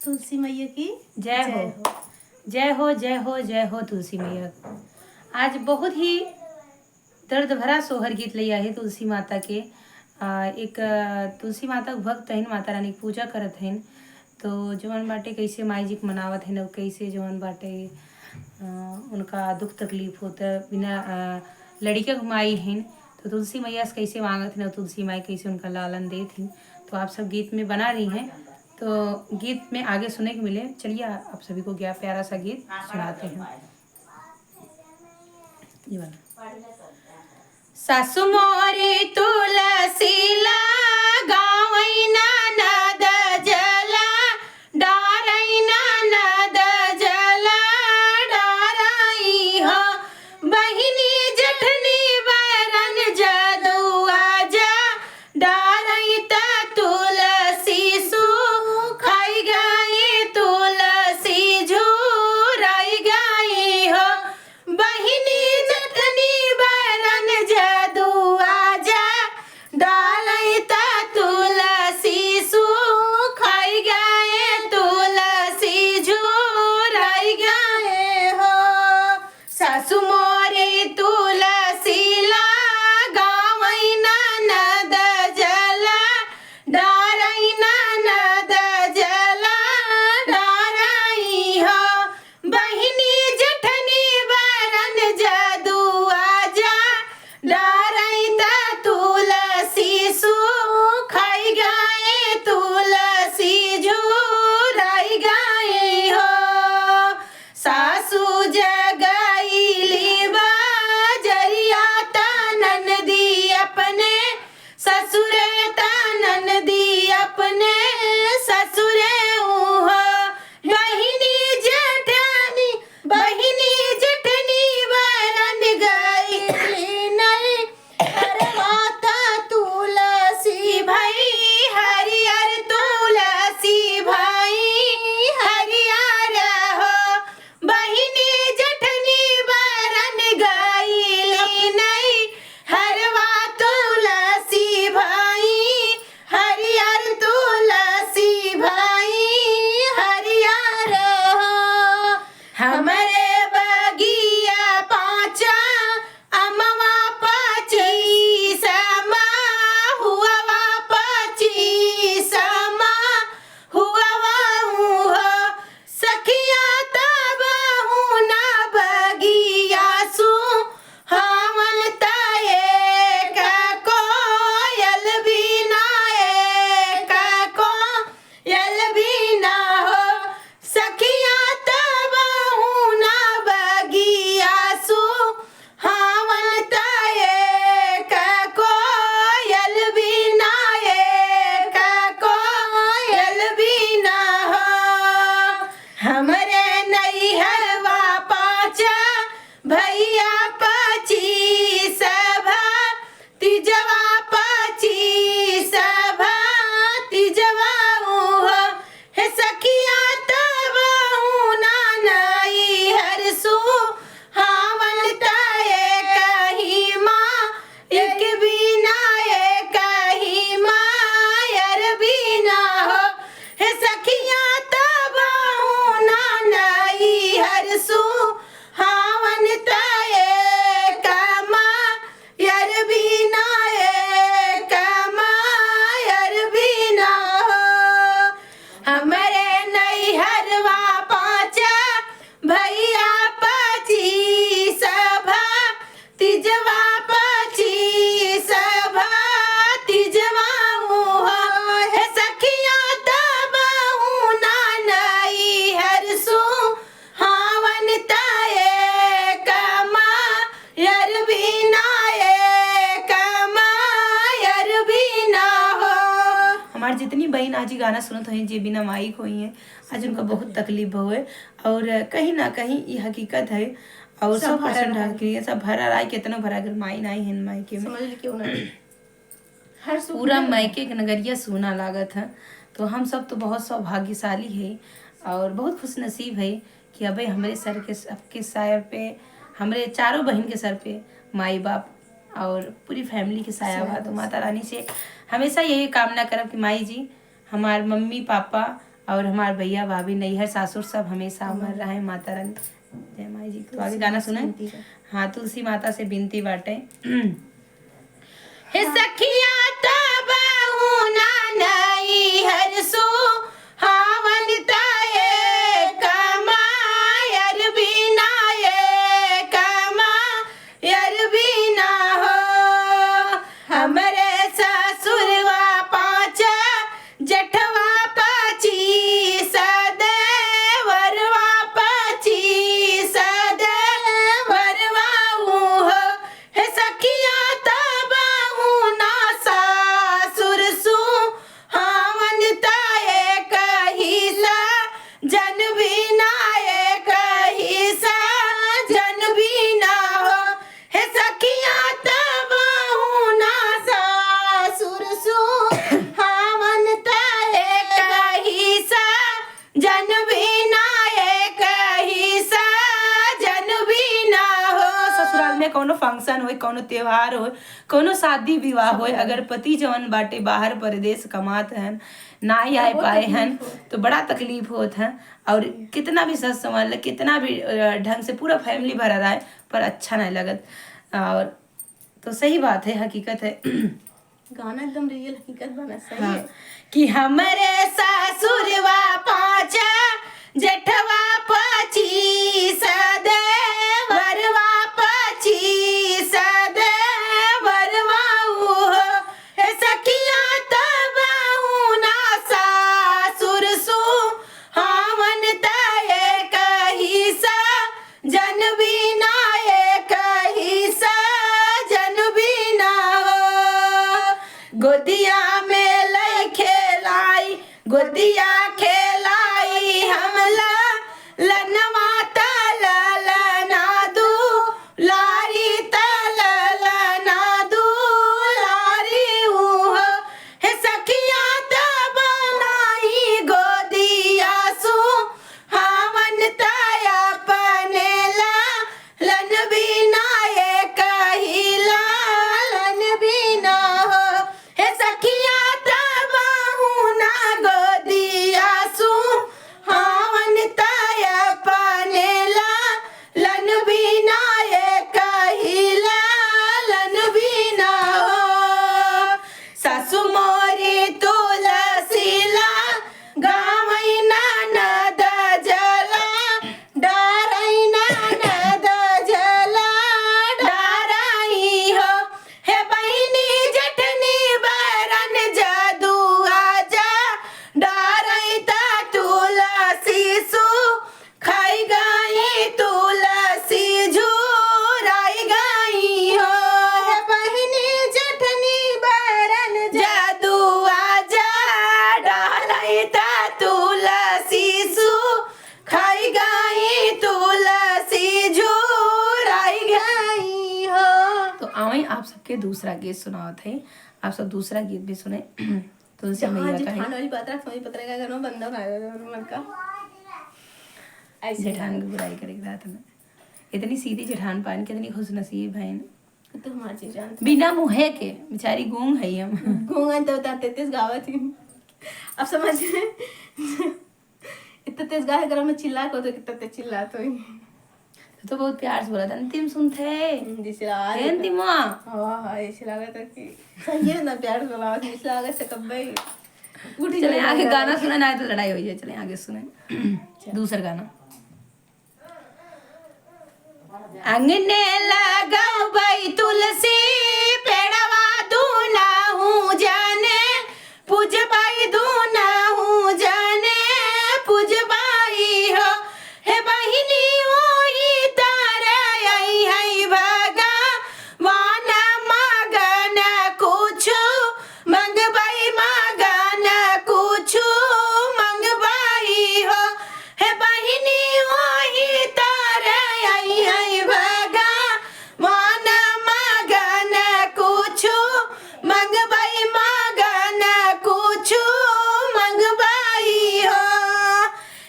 तुलसी मैया की जय हो। जय हो जय हो जय हो तुलसी मैया। आज बहुत ही दर्द भरा सोहर गीत लिया है तुलसी माता के। एक तुलसी माता भक्त हन, माता रानी की पूजा करत हन। तो जवन बाटे कैसे माई जी के मनावत हन, कैसे जवन बाटे उनका दुख तकलीफ होता बिना लड़का के माई हन। तो तुलसी मैया से कैसे मांगत हन, तुलसी माई कैसे उनका लालन देत हन। तो आप सब गीत में बना रही हैं, तो गीत में आगे सुने को मिले। चलिए आप सभी को क्या प्यारा सा गीत सुनाते हैं। ये वाला। सासु मोरी तुलसी लगावैना नद जला डारैना नद जला डाराई हो। बहिनी जठनी बरन जदुआ जा डारई त तुलसी सुखाई गई, तुलसी झुराई गई हो। बहिनी जठनी बरन जदुआ जा डालई त तुलसी सुखाई गए, तुलसी झुराई गए हो। सासु मोरी तुलसी लगावैना नद जला डारैना नद जला डारई हो। बहिनी जठनी बरन जदुआ जा डारई त तुलसी सुखाई गए, तुलसी झुराई गई हो। सासु जगईली बजरिया त ननदी अपने ससुरे त ननदी अपने ससुरे हो। बहिनी जठनी बरन गईली नहीं हरवात तुलसी भाई हरियर, तुलसी भाई हरियर हो। बहिनी जठनी बरन गईली नहीं हरवा, तुलसी भाई हरियर, तुलसी भाई हरियर हो। हमरे बगिया पाँचा अमवा पचीस हुआ पचीस हुआ हो। सखिया तब ना बगिया सु हमन तये कोयल बिना कोयल बिना हो। सखिया तब ना बगिया सु हमन तये कोयल बिना कोयल बिना हो। हमरे नैहरवा पाँचा भैया पचीस तिजवा पचीस तिजवा हो। हे सखिया तब ना नैहर सु हावन तये कही माँ एक बिना कही मायर बिना हो। हे सखिया तब ना नैहर सु हावन तये कमायर बिना कमायर बिना हो। हमरे नैहरवा पाँचा भैया पचीस तिजवा पचीस तिजवा हो। हे सखिया तब ना नैहर सु हावन तये कमायर बिना कमायर बिना हो। हमारे जितनी बहन आज ही गाना सुनत हुई जे बिना माई को ही है, आज उनका बहुत तकलीफ हुए और कहीं ना कहीं ये हकीकत है। और सब सब भरा राय कितना भरा अगर माई नहीं है मायके में, समझ ली क्यों ना हर पूरा मायके के नगरिया सोना लागत है। तो हम सब तो बहुत सौभाग्यशाली है और बहुत खुश नसीब है कि अबे हमारे सर के सबके सर पे, हमारे चारों बहन के सर पे माई बाप और पूरी फैमिली के साया बा। तो माता रानी से हमेशा यही कामना करब कि माई जी हमार मम्मी पापा और हमारे भैया भाभी नैहर सासुर सब हमेशा अमर रहे। माता रानी जय माई जी। तो आगे गाना सुने। हाँ, तुलसी माता से बिनती बाटे। हे सखिया तबहु ना नैहर सो हावन ताये कमायर बिना ये कमायर बिना हो। हमरे ससुरवा 5 जेठवा 25 देवरवा 25 देवरवा हो। हे सखिया तबहु ना सासुर सु हावन ताये कही सा जन बिना ये कही सा जन बिना हो। हे सखिया तबहु ना सासुर सु हावन ताये कही सा जन बिना ये कही सा जन बिना हो। ससुराल में कोनो फंक्शन हो, कोनो त्योहार हो, कोनो शादी विवाह हो, अगर पति जवन बाटे बाहर परदेश कमात हन ना ही आए पाए हन तो बड़ा तकलीफ होत है। और कितना भी सच संभाल कितना भी ढंग से पूरा फैमिली भरा रहा है पर अच्छा नहीं लगत। और तो सही बात है, हकीकत है। गाना एकदम रियल हकीकत बना सही हाँ, है कि हमरे ससुरवा 5 जेठवा 25 देवरवा 25 देवरवा हो। हे सखिया तबहु ना सासुर सु हावन ताये कही सा जन बिना ये कही सा जन बिना हो। गोदिया में लई खेलाई गोदिया खेलाई हमला लनवा तलना दू लारी तलना दू लारी हो। हे सखिया तबनाई गोदिया सु हावन ताया पनेला लन बिना ये कहिला लन बिना हो। हे सखिया तबहु ना गोदिया सु हावन ताया पनेला लन बिना ये कहिला लन बिना हो। सासु मोरी तुलसीला गावई ननद जला डारई ननद जला डारई हो। हे बहिनी जठनी बरन जदू आजा डारई ता तुलसी सु खाई गई तुलसी झूराई गई हो। हे बहिनी जठनी बरन जदू आजा डारई ता तुलसी सु खाई गई तुलसी झूराई गई हो। तो आवे आप सबके दूसरा गीत सुनावत है। आप सब दूसरा गीत भी सुने। तुलसी मैया का है। जेठान वाली पत्रा सोई पत्रा का गाना बंदा भाई मन का ऐसे जेठान की बुराई करे रात में इतनी सीधी जेठान पान कितनी खुश नसीब है। तो हमारी चीज जानते बिना मुहे के बेचारी गूंग है हम। गूंगा तो बता 33 गावा थी। अब समझ इतना तेज गाय अगर मैं चिल्ला को तो कितना तेज चिल्ला तो बहुत प्यार से बोला था अंतिम सुनते जैसे आवाज अंतिम हाँ ऐसे लगा था कि सही है ना प्यार से आवाज ऐसे लगा से कब भाई उठ चले आगे गाना सुने ना तो लड़ाई हो जाए। चले आगे सुने दूसरा गाना। अंगने लगाओ भाई तुलसी पेड़वा दूना हूँ जाने पूज पाई दूना हूँ जाने पूज पाई हो। हे बहिनी वही तारे आई है भगा वान मगन कुछ मंगबाई मगन कुछ मंगबाई हो। हे बहिनी वही तारे आई है भगा वान मगन कुछ मंगबाई मगन कुछ मंगबाई हो।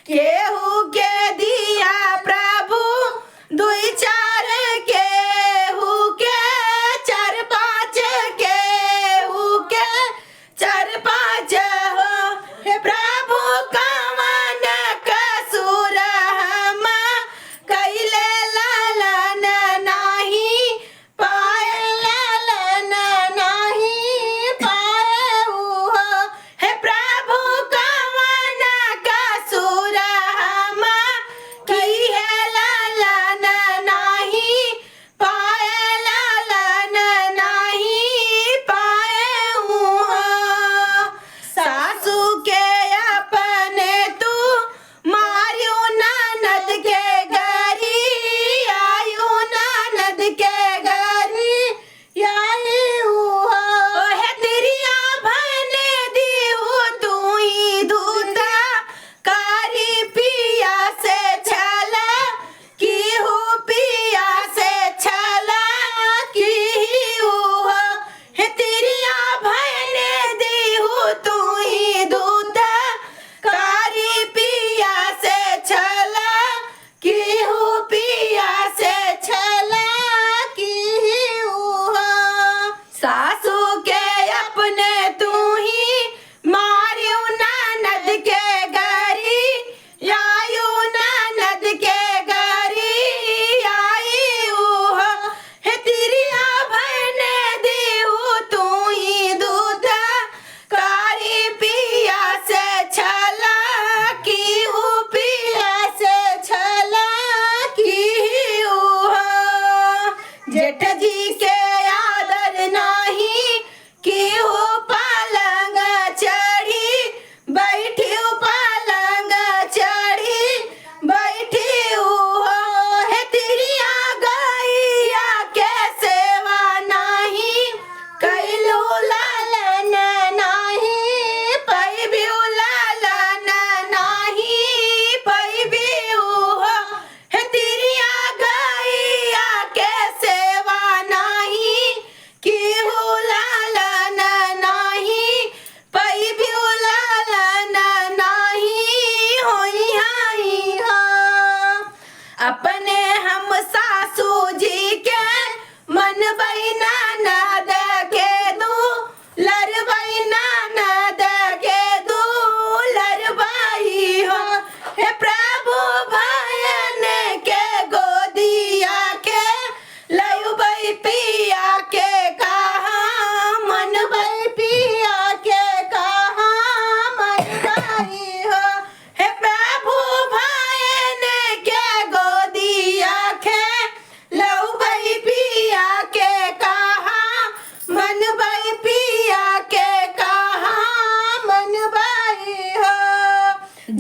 केहू के दिया प्रभु 2-4 केहू के 4-5 केहू के 4-5 हो। हे प्रभु काम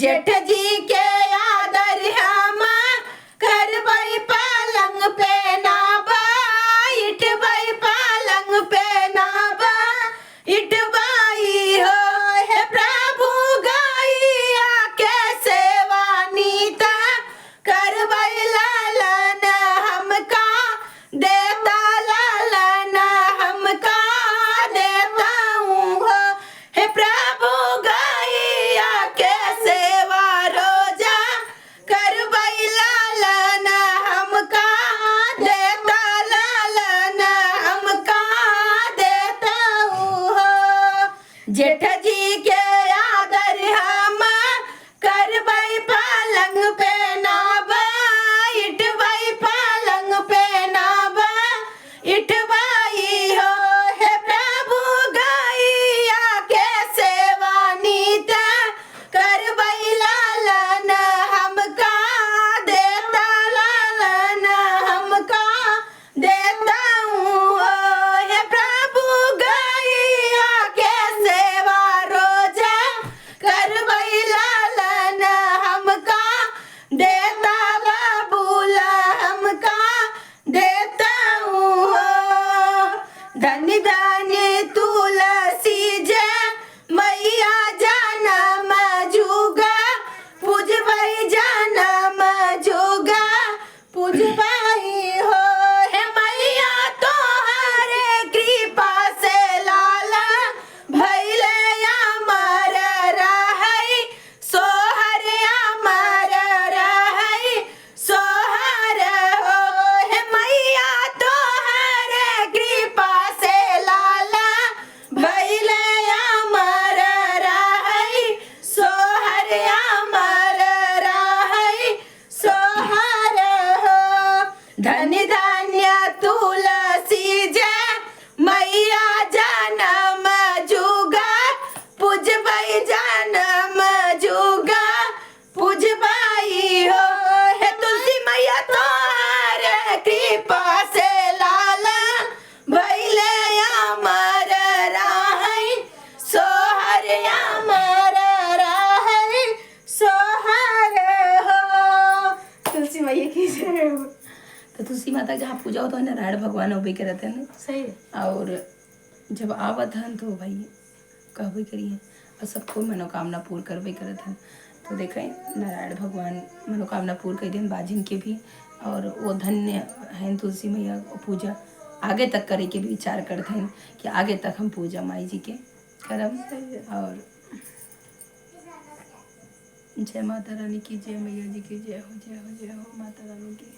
जेठ जी के आदर हम करबई पलंग पे ना बैठबई पलंग पे ना बैठबई हो हे प्रभु गैया के सेवा नीता करबई लालन हमका देता लालन हमका देता हूँ हो हे प्रभु गैया के सेवा रोजा करबई लालन हमका देता लालन हमका देता हूँ हो जेठ जी के आदर हम करबई पलंग पे ना बैठबई पलंग पे ना बैठबई हो हे प्रभु गैया के सेवा नीत करबई लालन हमका देता लालन हमका देता हूँ हो हे प्रभु गैया के सेवा रोजा करबई लालन हमका देता बाबूला हमका देता हूँ हो धन्य धन्य तुलसी जय मैया जनम जुगा पूजबई जनम जुगा पूजबई हो हे मैया तोहरे कृपा से लाला भैले अमर रहई सोहर अमर रहई सोहर हो हे मैया तोहरे कृपा से लाला भैले अमर रहई सोहर अमर रहई सोहर हो धन्य धन्य तुलसी जय मैया जनम जुगा पूजबई जनम जुगा पूजबई हो हे तुलसी मैया तोहरे कृपा से लाला भैले अमर रहई सोहर अमर रहई सोहर हो तुलसी मैया की जय हो। तो तुलसी माता जहाँ पूजा होता है नारायण भगवान होबे करते हैं सही है। और जब आवत हन तो भाई कहबे करिए और सबको मनोकामना पूर्ण करबे करत हन। तो देखें नारायण भगवान मनोकामना पूर्ण कर दिन बाजिन के भी, और वो धन्य हैं तुलसी मैया पूजा आगे तक करे के भी विचार करते हैं कि आगे तक हम पूजा माई जी के करम। और जय माता रानी की जय, मैया जी की जय हो जय हो जय हो माता रानी की।